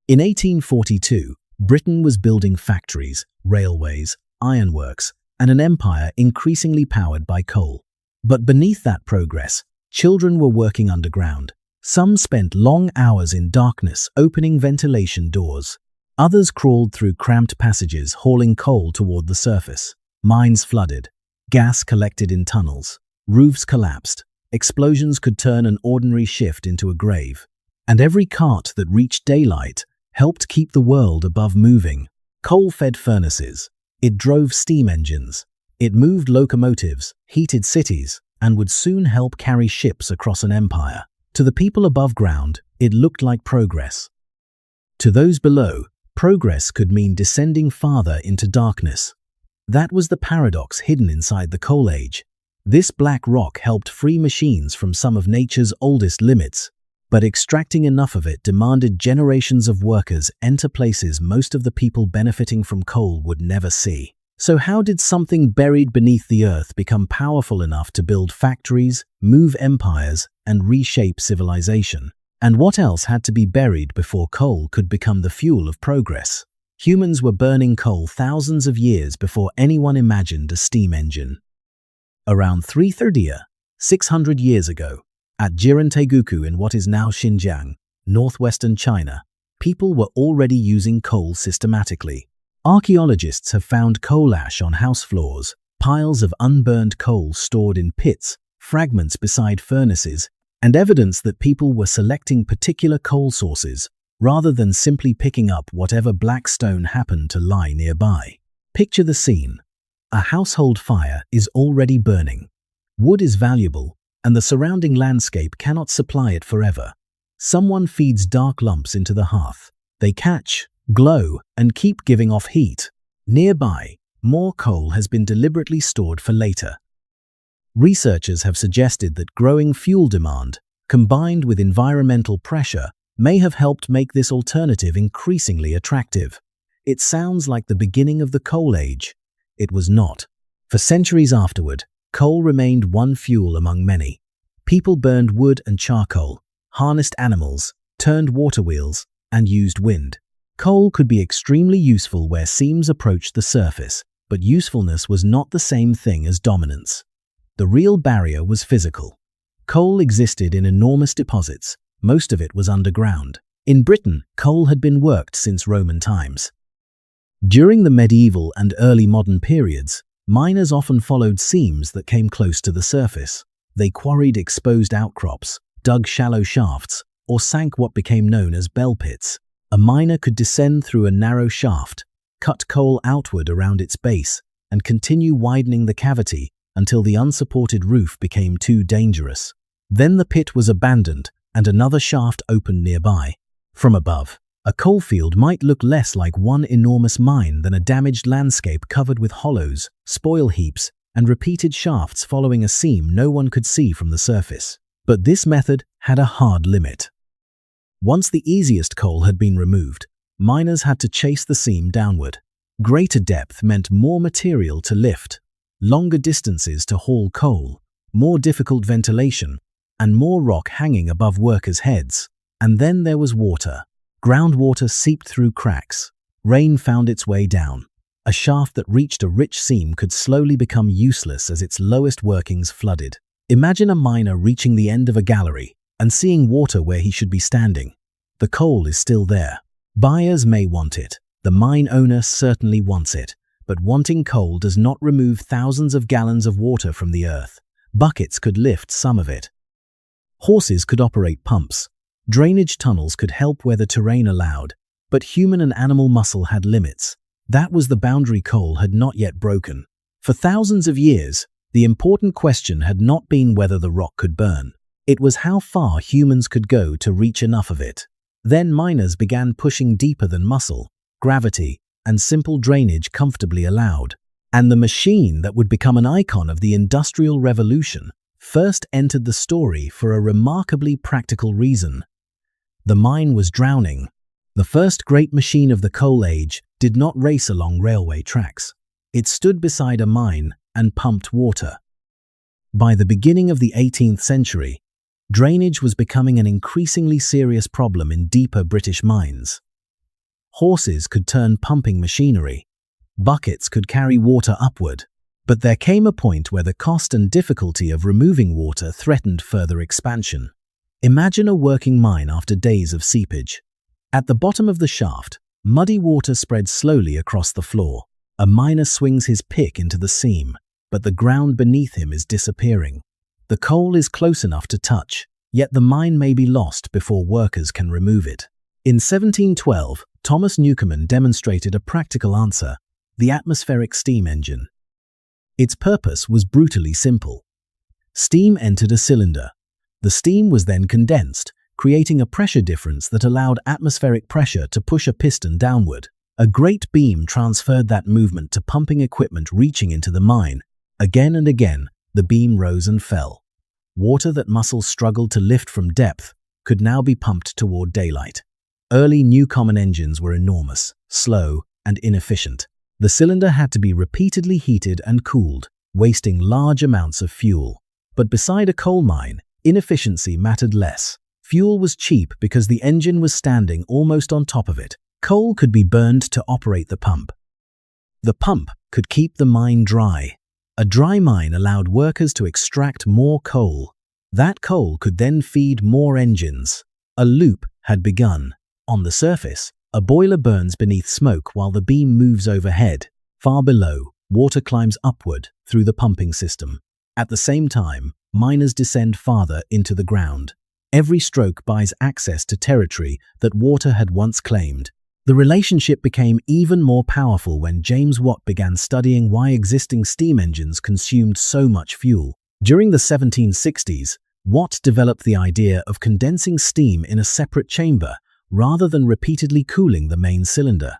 In 1842, Britain was building factories, railways, ironworks, and an empire increasingly powered by coal. But beneath that progress, children were working underground. Some spent long hours in darkness opening ventilation doors. Others crawled through cramped passages hauling coal toward the surface. Mines flooded. Gas collected in tunnels. Roofs collapsed. Explosions could turn an ordinary shift into a grave. And every cart that reached daylight helped keep the world above moving. Coal fed furnaces. It drove steam engines. It moved locomotives, heated cities, and would soon help carry ships across an empire. To the people above ground, it looked like progress. To those below, progress could mean descending farther into darkness. That was the paradox hidden inside the Coal Age. This black rock helped free machines from some of nature's oldest limits, but extracting enough of it demanded generations of workers enter places most of the people benefiting from coal would never see. So how did something buried beneath the earth become powerful enough to build factories, move empires, and reshape civilization? And what else had to be buried before coal could become the fuel of progress? Humans were burning coal thousands of years before anyone imagined a steam engine. Around 330, 600 years ago, at Jiran-Teguku in what is now Xinjiang, northwestern China, people were already using coal systematically. Archaeologists have found coal ash on house floors, piles of unburned coal stored in pits, fragments beside furnaces, and evidence that people were selecting particular coal sources rather than simply picking up whatever black stone happened to lie nearby. Picture the scene. A household fire is already burning. Wood is valuable, and the surrounding landscape cannot supply it forever. Someone feeds dark lumps into the hearth. They catch, glow, and keep giving off heat. Nearby, more coal has been deliberately stored for later. Researchers have suggested that growing fuel demand, combined with environmental pressure, may have helped make this alternative increasingly attractive. It sounds like the beginning of the Coal Age. It was not. For centuries afterward, coal remained one fuel among many. People burned wood and charcoal, harnessed animals, turned water wheels, and used wind. Coal could be extremely useful where seams approached the surface, but usefulness was not the same thing as dominance. The real barrier was physical. Coal existed in enormous deposits. Most of it was underground. In Britain, coal had been worked since Roman times. During the medieval and early modern periods, miners often followed seams that came close to the surface. They quarried exposed outcrops, dug shallow shafts, or sank what became known as bell pits. A miner could descend through a narrow shaft, cut coal outward around its base, and continue widening the cavity until the unsupported roof became too dangerous. Then the pit was abandoned, and another shaft opened nearby. From above, a coalfield might look less like one enormous mine than a damaged landscape covered with hollows, spoil heaps, and repeated shafts following a seam no one could see from the surface. But this method had a hard limit. Once the easiest coal had been removed, miners had to chase the seam downward. Greater depth meant more material to lift, longer distances to haul coal, more difficult ventilation, and more rock hanging above workers' heads. And then there was water. Groundwater seeped through cracks. Rain found its way down. A shaft that reached a rich seam could slowly become useless as its lowest workings flooded. Imagine a miner reaching the end of a gallery and seeing water where he should be standing. The coal is still there. Buyers may want it. The mine owner certainly wants it. But wanting coal does not remove thousands of gallons of water from the earth. Buckets could lift some of it. Horses could operate pumps. Drainage tunnels could help where the terrain allowed. But human and animal muscle had limits. That was the boundary coal had not yet broken. For thousands of years, the important question had not been whether the rock could burn. It was how far humans could go to reach enough of it. Then miners began pushing deeper than muscle, gravity, and simple drainage comfortably allowed. And the machine that would become an icon of the Industrial Revolution first entered the story for a remarkably practical reason. The mine was drowning. The first great machine of the Coal Age did not race along railway tracks. It stood beside a mine and pumped water. By the beginning of the 18th century, drainage was becoming an increasingly serious problem in deeper British mines. Horses could turn pumping machinery. Buckets could carry water upward. But there came a point where the cost and difficulty of removing water threatened further expansion. Imagine a working mine after days of seepage. At the bottom of the shaft, muddy water spreads slowly across the floor. A miner swings his pick into the seam, but the ground beneath him is disappearing. The coal is close enough to touch, yet the mine may be lost before workers can remove it. In 1712, Thomas Newcomen demonstrated a practical answer: the atmospheric steam engine. Its purpose was brutally simple. Steam entered a cylinder. The steam was then condensed, creating a pressure difference that allowed atmospheric pressure to push a piston downward. A great beam transferred that movement to pumping equipment reaching into the mine. Again and again, the beam rose and fell. Water that muscles struggled to lift from depth could now be pumped toward daylight. Early Newcomen engines were enormous, slow, and inefficient. The cylinder had to be repeatedly heated and cooled, wasting large amounts of fuel. But beside a coal mine, inefficiency mattered less. Fuel was cheap because the engine was standing almost on top of it. Coal could be burned to operate the pump. The pump could keep the mine dry. A dry mine allowed workers to extract more coal. That coal could then feed more engines. A loop had begun. On the surface, a boiler burns beneath smoke while the beam moves overhead. Far below, water climbs upward through the pumping system. At the same time, miners descend farther into the ground. Every stroke buys access to territory that water had once claimed. The relationship became even more powerful when James Watt began studying why existing steam engines consumed so much fuel. During the 1760s, Watt developed the idea of condensing steam in a separate chamber, rather than repeatedly cooling the main cylinder.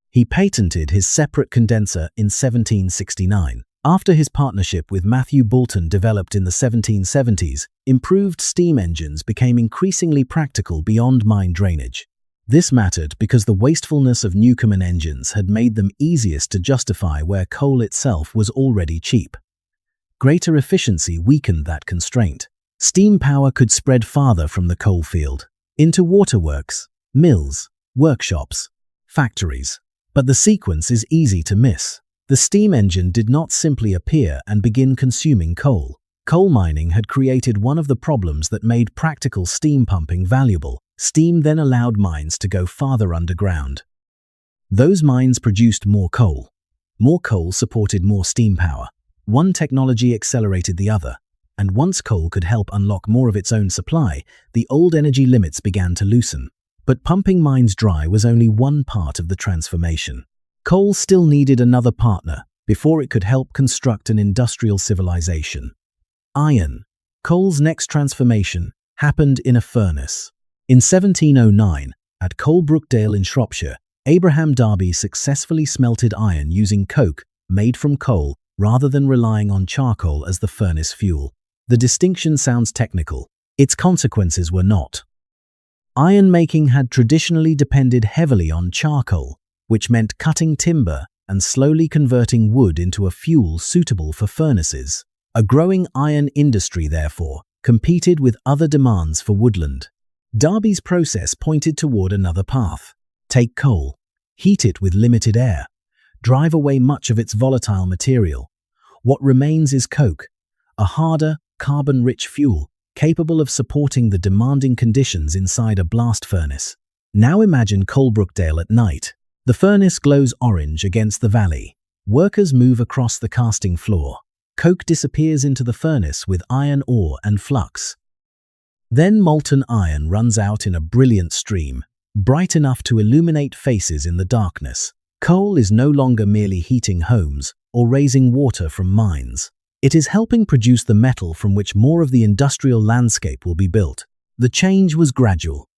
He patented his separate condenser in 1769. After his partnership with Matthew Boulton developed in the 1770s, improved steam engines became increasingly practical beyond mine drainage. This mattered because the wastefulness of Newcomen engines had made them easiest to justify where coal itself was already cheap. Greater efficiency weakened that constraint. Steam power could spread farther from the coal field, into waterworks, mills, workshops, factories. But the sequence is easy to miss. The steam engine did not simply appear and begin consuming coal. Coal mining had created one of the problems that made practical steam pumping valuable. Steam then allowed mines to go farther underground. Those mines produced more coal. More coal supported more steam power. One technology accelerated the other. And once coal could help unlock more of its own supply, the old energy limits began to loosen. But pumping mines dry was only one part of the transformation. Coal still needed another partner before it could help construct an industrial civilization. Iron. Coal's next transformation happened in a furnace. In 1709, at Coalbrookdale in Shropshire, Abraham Darby successfully smelted iron using coke made from coal rather than relying on charcoal as the furnace fuel. The distinction sounds technical. Its consequences were not. Iron making had traditionally depended heavily on charcoal, which meant cutting timber and slowly converting wood into a fuel suitable for furnaces. A growing iron industry, therefore, competed with other demands for woodland. Darby's process pointed toward another path. Take coal, heat it with limited air, drive away much of its volatile material. What remains is coke, a harder, carbon-rich fuel capable of supporting the demanding conditions inside a blast furnace. Now imagine Coalbrookdale at night. The furnace glows orange against the valley. Workers move across the casting floor. Coke disappears into the furnace with iron ore and flux. Then molten iron runs out in a brilliant stream, bright enough to illuminate faces in the darkness. Coal is no longer merely heating homes or raising water from mines. It is helping produce the metal from which more of the industrial landscape will be built. The change was gradual.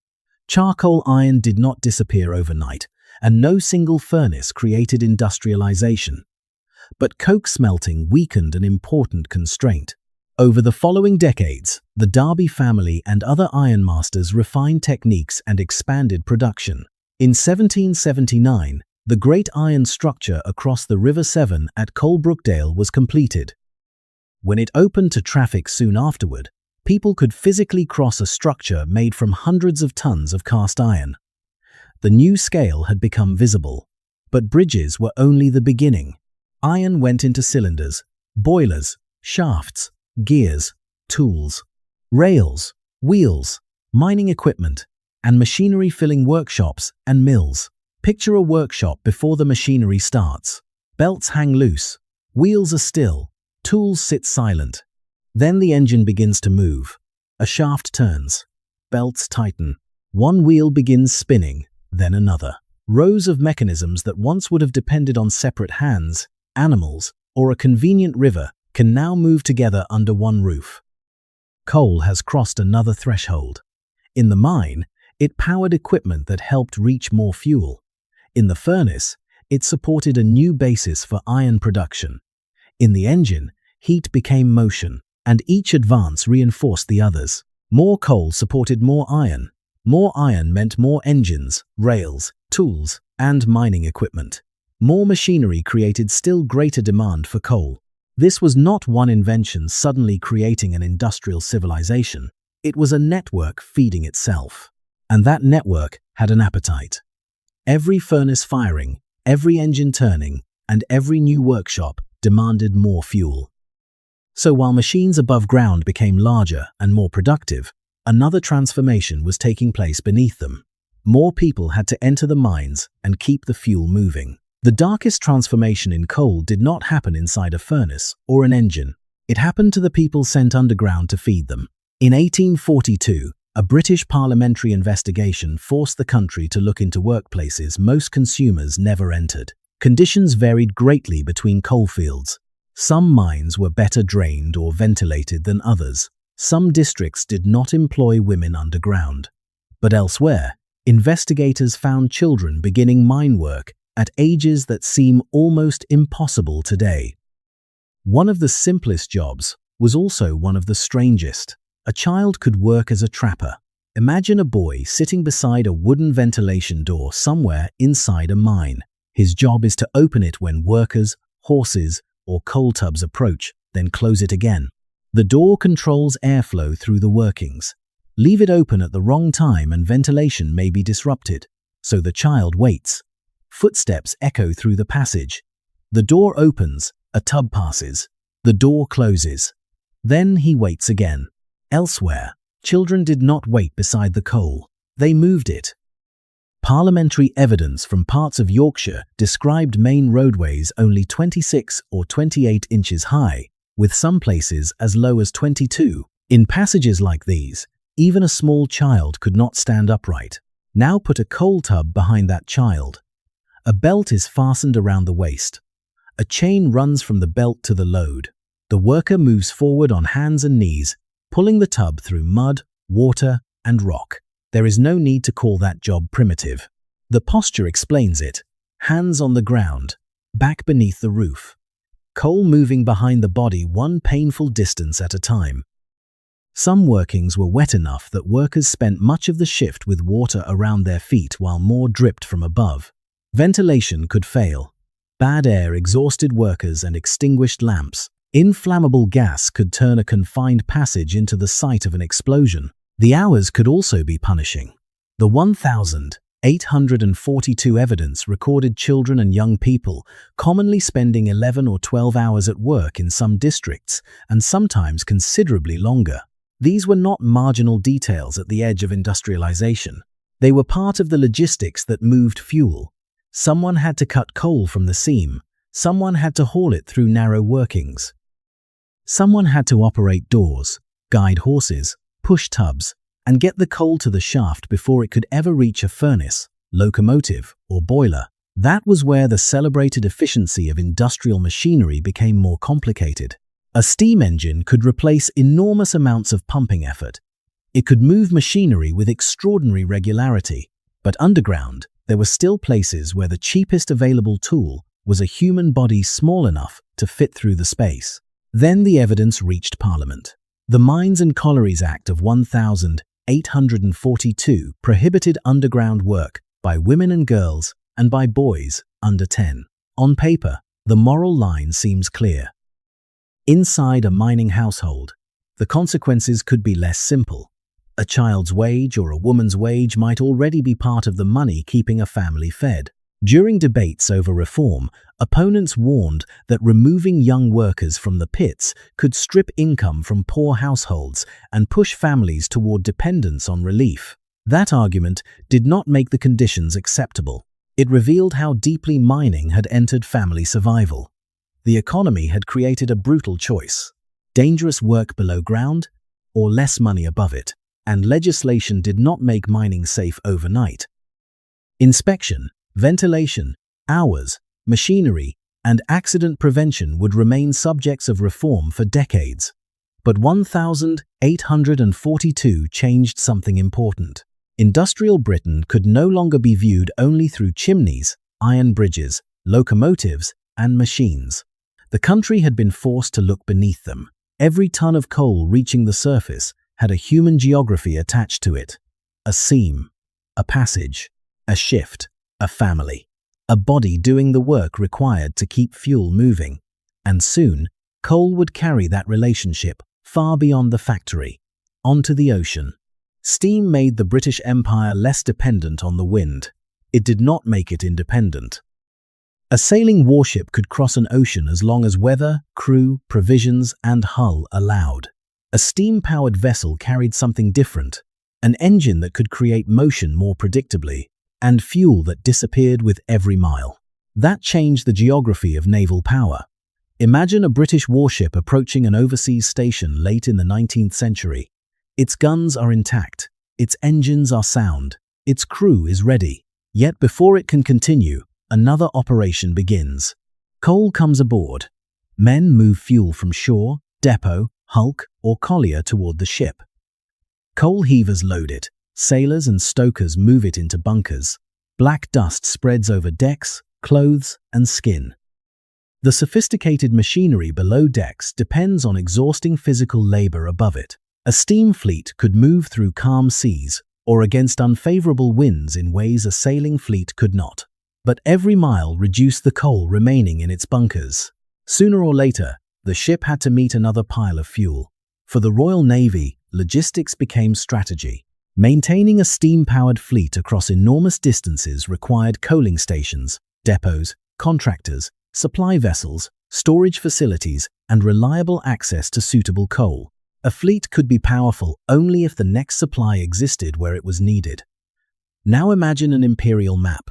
Charcoal iron did not disappear overnight, and no single furnace created industrialization. But coke smelting weakened an important constraint. Over the following decades, the Darby family and other ironmasters refined techniques and expanded production. In 1779, the great iron structure across the River Severn at Coalbrookdale was completed. When it opened to traffic soon afterward, people could physically cross a structure made from hundreds of tons of cast iron. The new scale had become visible. But bridges were only the beginning. Iron went into cylinders, boilers, shafts, gears, tools, rails, wheels, mining equipment, and machinery filling workshops and mills. Picture a workshop before the machinery starts. Belts hang loose, wheels are still, tools sit silent. Then the engine begins to move. A shaft turns, belts tighten. One wheel begins spinning, then another. Rows of mechanisms that once would have depended on separate hands, animals, or a convenient river can now move together under one roof. Coal has crossed another threshold. In the mine, it powered equipment that helped reach more fuel. In the furnace, it supported a new basis for iron production. In the engine, heat became motion, and each advance reinforced the others. More coal supported more iron. More iron meant more engines, rails, tools, and mining equipment. More machinery created still greater demand for coal. This was not one invention suddenly creating an industrial civilization. It was a network feeding itself. And that network had an appetite. Every furnace firing, every engine turning, and every new workshop demanded more fuel. So while machines above ground became larger and more productive, another transformation was taking place beneath them. More people had to enter the mines and keep the fuel moving. The darkest transformation in coal did not happen inside a furnace or an engine. It happened to the people sent underground to feed them. In 1842, a British parliamentary investigation forced the country to look into workplaces most consumers never entered. Conditions varied greatly between coalfields. Some mines were better drained or ventilated than others. Some districts did not employ women underground. But elsewhere, investigators found children beginning mine work at ages that seem almost impossible today. One of the simplest jobs was also one of the strangest. A child could work as a trapper. Imagine a boy sitting beside a wooden ventilation door somewhere inside a mine. His job is to open it when workers, horses, or coal tubs approach, then close it again. The door controls airflow through the workings. Leave it open at the wrong time and ventilation may be disrupted. So the child waits. Footsteps echo through the passage. The door opens, a tub passes. The door closes. Then he waits again. Elsewhere, children did not wait beside the coal. They moved it. Parliamentary evidence from parts of Yorkshire described main roadways only 26 or 28 inches high, with some places as low as 22. In passages like these, even a small child could not stand upright. Now put a coal tub behind that child. A belt is fastened around the waist. A chain runs from the belt to the load. The worker moves forward on hands and knees, pulling the tub through mud, water, and rock. There is no need to call that job primitive. The posture explains it. Hands on the ground, back beneath the roof. Coal moving behind the body one painful distance at a time. Some workings were wet enough that workers spent much of the shift with water around their feet while more dripped from above. Ventilation could fail. Bad air exhausted workers and extinguished lamps. Inflammable gas could turn a confined passage into the site of an explosion. The hours could also be punishing. The 1,842 evidence recorded children and young people commonly spending 11 or 12 hours at work in some districts, and sometimes considerably longer. These were not marginal details at the edge of industrialization. They were part of the logistics that moved fuel. Someone had to cut coal from the seam. Someone had to haul it through narrow workings. Someone had to operate doors, guide horses, push tubs, and get the coal to the shaft before it could ever reach a furnace, locomotive, or boiler. That was where the celebrated efficiency of industrial machinery became more complicated. A steam engine could replace enormous amounts of pumping effort. It could move machinery with extraordinary regularity. But underground, there were still places where the cheapest available tool was a human body small enough to fit through the space. Then the evidence reached Parliament. The Mines and Collieries Act of 1842 prohibited underground work by women and girls and by boys under 10. On paper, the moral line seems clear. Inside a mining household, the consequences could be less simple. A child's wage or a woman's wage might already be part of the money keeping a family fed. During debates over reform, opponents warned that removing young workers from the pits could strip income from poor households and push families toward dependence on relief. That argument did not make the conditions acceptable. It revealed how deeply mining had entered family survival. The economy had created a brutal choice: dangerous work below ground or less money above it, and legislation did not make mining safe overnight. Inspection, ventilation, hours, machinery, and accident prevention would remain subjects of reform for decades. But 1842 changed something important. Industrial Britain could no longer be viewed only through chimneys, iron bridges, locomotives, and machines. The country had been forced to look beneath them. Every ton of coal reaching the surface had a human geography attached to it: a seam, a passage, a shift, a family, a body doing the work required to keep fuel moving. And soon, coal would carry that relationship far beyond the factory, onto the ocean. Steam made the British Empire less dependent on the wind. It did not make it independent. A sailing warship could cross an ocean as long as weather, crew, provisions, and hull allowed. A steam-powered vessel carried something different: an engine that could create motion more predictably, and fuel that disappeared with every mile. That changed the geography of naval power. Imagine a British warship approaching an overseas station late in the 19th century. Its guns are intact, its engines are sound, its crew is ready. Yet before it can continue, another operation begins. Coal comes aboard. Men move fuel from shore, depot, hulk, or collier toward the ship. Coal heavers load it. Sailors and stokers move it into bunkers. Black dust spreads over decks, clothes, and skin. The sophisticated machinery below decks depends on exhausting physical labor above it. A steam fleet could move through calm seas or against unfavorable winds in ways a sailing fleet could not. But every mile reduced the coal remaining in its bunkers. Sooner or later, the ship had to meet another pile of fuel. For the Royal Navy, logistics became strategy. Maintaining a steam-powered fleet across enormous distances required coaling stations, depots, contractors, supply vessels, storage facilities, and reliable access to suitable coal. A fleet could be powerful only if the next supply existed where it was needed. Now imagine an imperial map.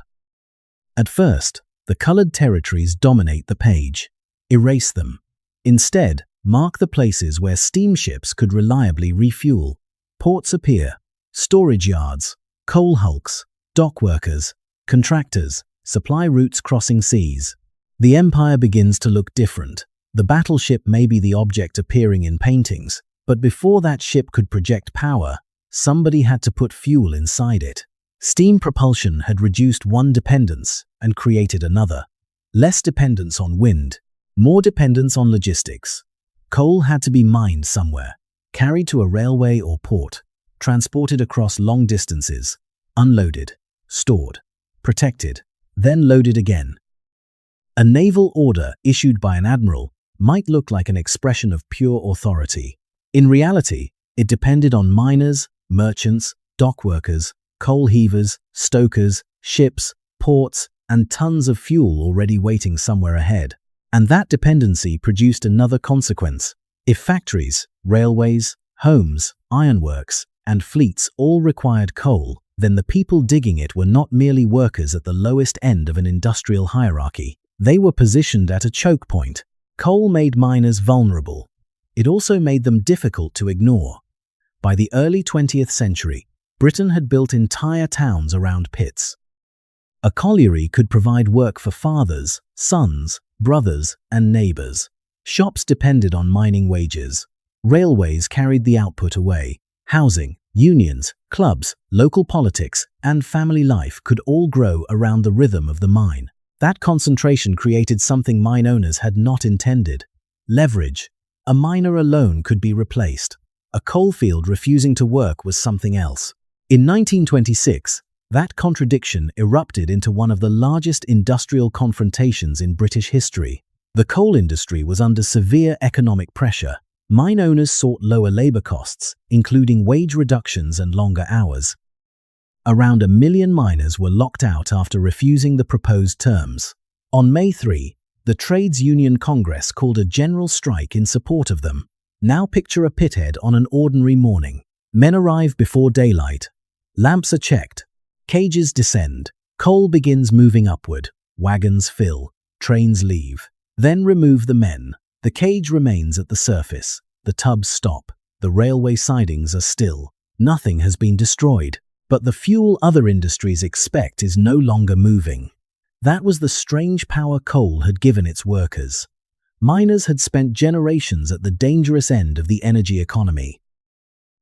At first, the colored territories dominate the page. Erase them. Instead, mark the places where steamships could reliably refuel. Ports appear: storage yards, coal hulks, dock workers, contractors, supply routes crossing seas. The empire begins to look different. The battleship may be the object appearing in paintings, but before that ship could project power, somebody had to put fuel inside it. Steam propulsion had reduced one dependence and created another. Less dependence on wind, more dependence on logistics. Coal had to be mined somewhere, carried to a railway or port, transported across long distances, unloaded, stored, protected, then loaded again. A naval order issued by an admiral might look like an expression of pure authority. In reality, it depended on miners, merchants, dock workers, coal heavers, stokers, ships, ports, and tons of fuel already waiting somewhere ahead. And that dependency produced another consequence. If factories, railways, homes, ironworks, and fleets all required coal, then the people digging it were not merely workers at the lowest end of an industrial hierarchy. They were positioned at a choke point. Coal made miners vulnerable. It also made them difficult to ignore. By the early 20th century, Britain had built entire towns around pits. A colliery could provide work for fathers, sons, brothers, and neighbors. Shops depended on mining wages. Railways carried the output away. Housing, unions, clubs, local politics, and family life could all grow around the rhythm of the mine. That concentration created something mine owners had not intended: leverage. A miner alone could be replaced. A coalfield refusing to work was something else. In 1926, that contradiction erupted into one of the largest industrial confrontations in British history. The coal industry was under severe economic pressure. Mine owners sought lower labor costs, including wage reductions and longer hours. Around 1 million miners were locked out after refusing the proposed terms. On May 3, the Trades Union Congress called a general strike in support of them. Now picture a pithead on an ordinary morning. Men arrive before daylight. Lamps are checked. Cages descend. Coal begins moving upward. Wagons fill. Trains leave. Then remove the men. The cage remains at the surface. The tubs stop. The railway sidings are still. Nothing has been destroyed. But the fuel other industries expect is no longer moving. That was the strange power coal had given its workers. Miners had spent generations at the dangerous end of the energy economy.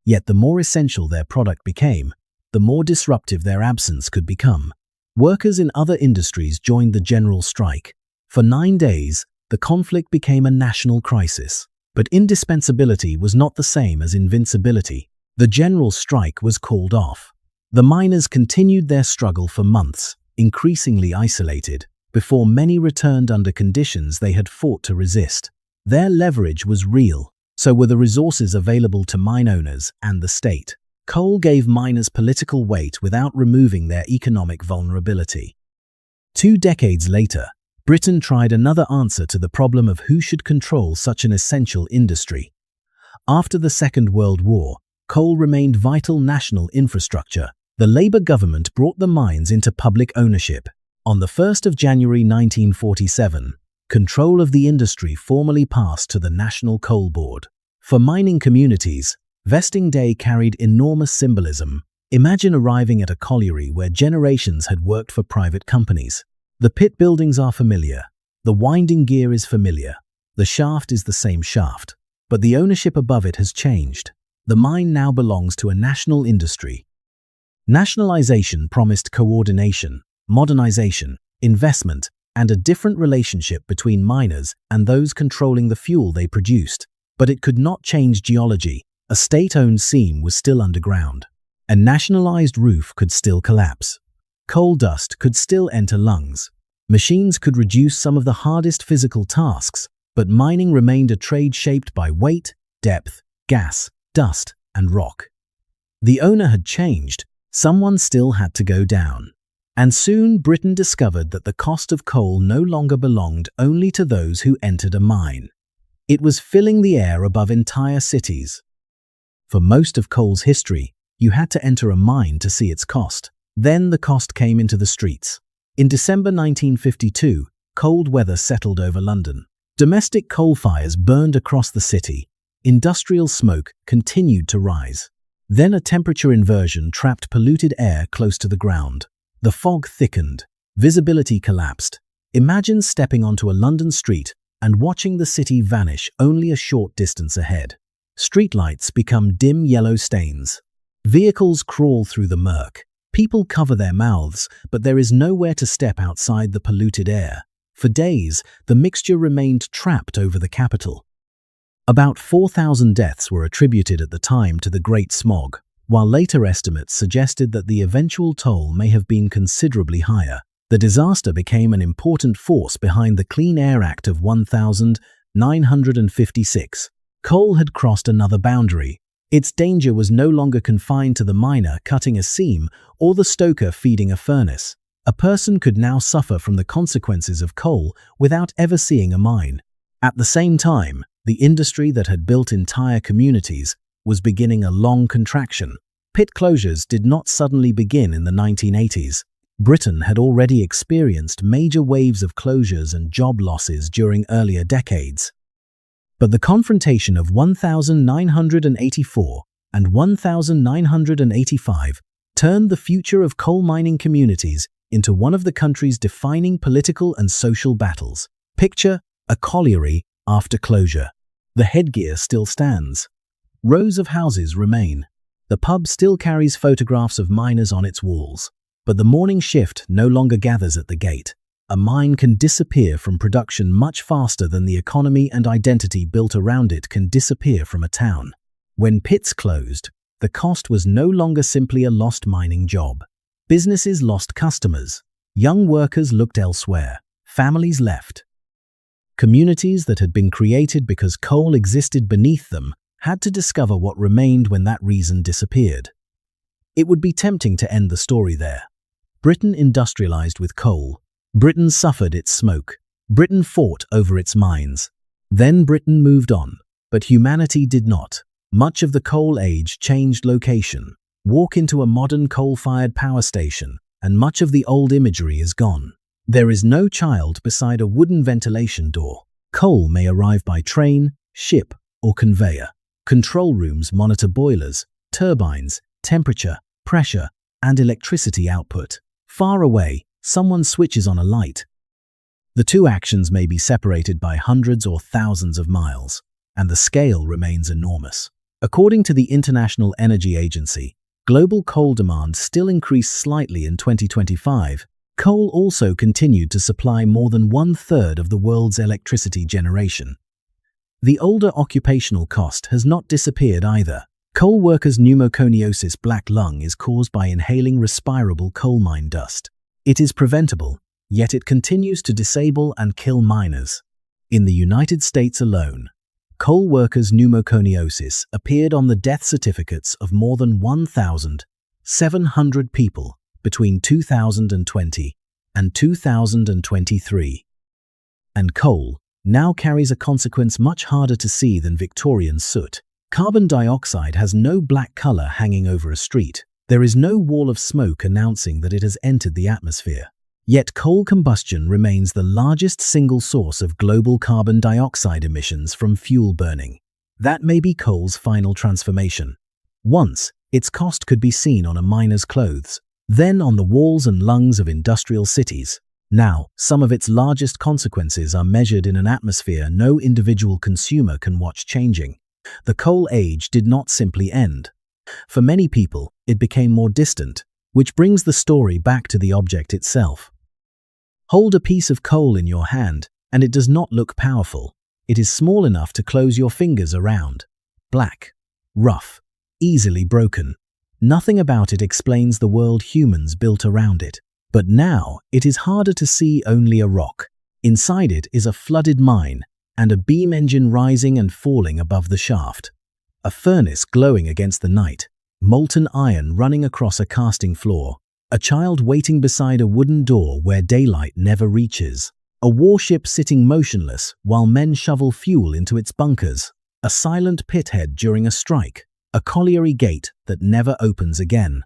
Yet the more essential their product became, the more disruptive their absence could become. Workers in other industries joined the general strike. For 9 days, the conflict became a national crisis. But indispensability was not the same as invincibility. The general strike was called off. The miners continued their struggle for months, increasingly isolated, before many returned under conditions they had fought to resist. Their leverage was real, so were the resources available to mine owners and the state. Coal gave miners political weight without removing their economic vulnerability. 2 decades later, Britain tried another answer to the problem of who should control such an essential industry. After the Second World War, coal remained vital national infrastructure. The Labour government brought the mines into public ownership. On the 1st of January 1947, control of the industry formally passed to the National Coal Board. For mining communities, vesting day carried enormous symbolism. Imagine arriving at a colliery where generations had worked for private companies. The pit buildings are familiar. The winding gear is familiar. The shaft is the same shaft. But the ownership above it has changed. The mine now belongs to a national industry. Nationalization promised coordination, modernization, investment, and a different relationship between miners and those controlling the fuel they produced. But it could not change geology. A state-owned seam was still underground. A nationalized roof could still collapse. Coal dust could still enter lungs. Machines could reduce some of the hardest physical tasks, but mining remained a trade shaped by weight, depth, gas, dust, and rock. The owner had changed. Someone still had to go down. And soon Britain discovered that the cost of coal no longer belonged only to those who entered a mine. It was filling the air above entire cities. For most of coal's history, you had to enter a mine to see its cost. Then the cost came into the streets. In December 1952, cold weather settled over London. Domestic coal fires burned across the city. Industrial smoke continued to rise. Then a temperature inversion trapped polluted air close to the ground. The fog thickened. Visibility collapsed. Imagine stepping onto a London street and watching the city vanish only a short distance ahead. Streetlights become dim yellow stains. Vehicles crawl through the murk. People cover their mouths, but there is nowhere to step outside the polluted air. For days, the mixture remained trapped over the capital. About 4,000 deaths were attributed at the time to the Great Smog, while later estimates suggested that the eventual toll may have been considerably higher. The disaster became an important force behind the Clean Air Act of 1956. Coal had crossed another boundary. Its danger was no longer confined to the miner cutting a seam or the stoker feeding a furnace. A person could now suffer from the consequences of coal without ever seeing a mine. At the same time, the industry that had built entire communities was beginning a long contraction. Pit closures did not suddenly begin in the 1980s. Britain had already experienced major waves of closures and job losses during earlier decades. But the confrontation of 1984 and 1985 turned the future of coal mining communities into one of the country's defining political and social battles. Picture a colliery after closure. The headgear still stands. Rows of houses remain. The pub still carries photographs of miners on its walls. But the morning shift no longer gathers at the gate. A mine can disappear from production much faster than the economy and identity built around it can disappear from a town. When pits closed, the cost was no longer simply a lost mining job. Businesses lost customers. Young workers looked elsewhere. Families left. Communities that had been created because coal existed beneath them had to discover what remained when that reason disappeared. It would be tempting to end the story there. Britain industrialized with coal. Britain suffered its smoke. Britain fought over its mines. Then Britain moved on, but humanity did not. Much of the coal age changed location. Walk into a modern coal-fired power station, and much of the old imagery is gone. There is no child beside a wooden ventilation door. Coal may arrive by train, ship, or conveyor. Control rooms monitor boilers, turbines, temperature, pressure, and electricity output. Far away, someone switches on a light. The two actions may be separated by hundreds or thousands of miles, and the scale remains enormous. According to the International Energy Agency, global coal demand still increased slightly in 2025. Coal also continued to supply more than 1/3 of the world's electricity generation. The older occupational cost has not disappeared either. Coal workers' pneumoconiosis black lung is caused by inhaling respirable coal mine dust. It is preventable, yet it continues to disable and kill miners. In the United States alone, coal workers' pneumoconiosis appeared on the death certificates of more than 1,700 people between 2020 and 2023. And coal now carries a consequence much harder to see than Victorian soot. Carbon dioxide has no black color hanging over a street. There is no wall of smoke announcing that it has entered the atmosphere. Yet coal combustion remains the largest single source of global carbon dioxide emissions from fuel burning. That may be coal's final transformation. Once, its cost could be seen on a miner's clothes, then on the walls and lungs of industrial cities. Now, some of its largest consequences are measured in an atmosphere no individual consumer can watch changing. The coal age did not simply end. For many people, it became more distant, which brings the story back to the object itself. Hold a piece of coal in your hand, and it does not look powerful. It is small enough to close your fingers around. Black, rough, easily broken. Nothing about it explains the world humans built around it. But now, it is harder to see only a rock. Inside it is a flooded mine, and a beam engine rising and falling above the shaft. A furnace glowing against the night, molten iron running across a casting floor, a child waiting beside a wooden door where daylight never reaches, a warship sitting motionless while men shovel fuel into its bunkers, a silent pithead during a strike, a colliery gate that never opens again.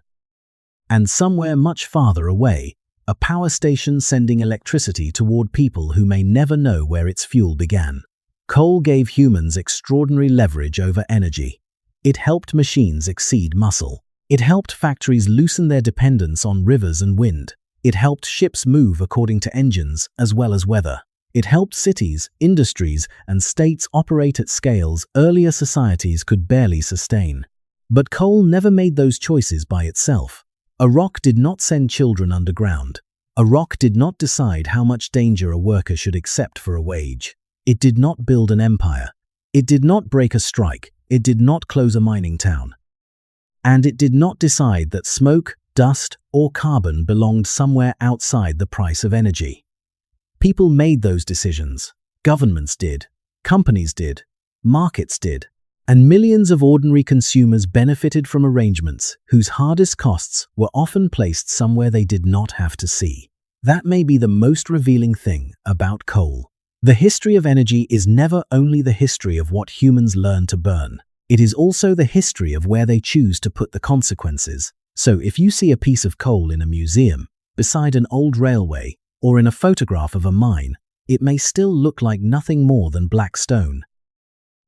And somewhere much farther away, a power station sending electricity toward people who may never know where its fuel began. Coal gave humans extraordinary leverage over energy. It helped machines exceed muscle. It helped factories loosen their dependence on rivers and wind. It helped ships move according to engines as well as weather. It helped cities, industries, and states operate at scales earlier societies could barely sustain. But coal never made those choices by itself. A rock did not send children underground. A rock did not decide how much danger a worker should accept for a wage. It did not build an empire. It did not break a strike. It did not close a mining town. And it did not decide that smoke, dust, or carbon belonged somewhere outside the price of energy. People made those decisions. Governments did. Companies did. Markets did. And millions of ordinary consumers benefited from arrangements whose hardest costs were often placed somewhere they did not have to see. That may be the most revealing thing about coal. The history of energy is never only the history of what humans learn to burn. It is also the history of where they choose to put the consequences. So if you see a piece of coal in a museum, beside an old railway, or in a photograph of a mine, it may still look like nothing more than black stone.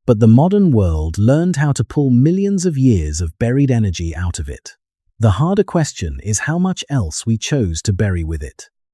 But the modern world learned how to pull millions of years of buried energy out of it. The harder question is how much else we chose to bury with it.